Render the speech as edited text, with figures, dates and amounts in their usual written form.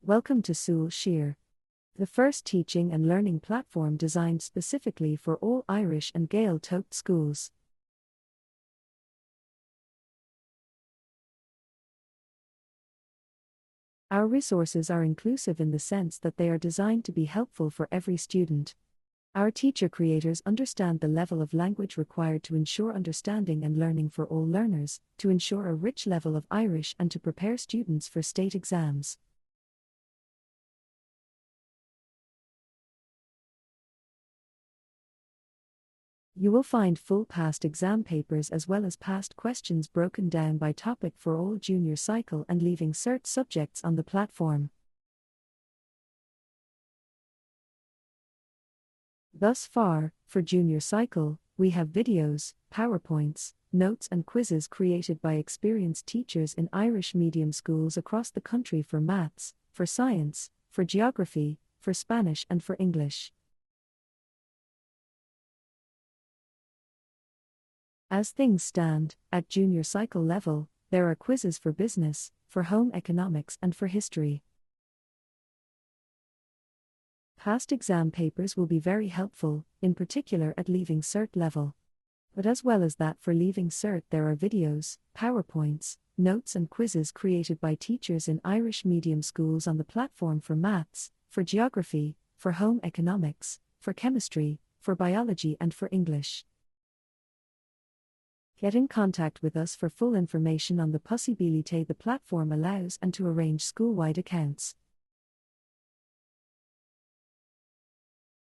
Welcome to SúilSiar, the first teaching and learning platform designed specifically for all Irish and Gaeltacht schools. Our resources are inclusive in the sense that they are designed to be helpful for every student. Our teacher creators understand the level of language required to ensure understanding and learning for all learners, to ensure a rich level of Irish and to prepare students for state exams. You will find full past exam papers as well as past questions broken down by topic for all junior cycle and leaving cert subjects on the platform. Thus far, for junior cycle, we have videos, PowerPoints, notes and quizzes created by experienced teachers in Irish medium schools across the country for maths, for science, for geography, for Spanish and for English. As things stand, at junior cycle level, there are quizzes for business, for home economics and for history. Past exam papers will be very helpful, in particular at Leaving Cert level. But as well as that, for Leaving Cert there are videos, PowerPoints, notes and quizzes created by teachers in Irish medium schools on the platform for maths, for geography, for home economics, for chemistry, for biology and for English. Get in contact with us for full information on the possibilité the platform allows and to arrange school-wide accounts.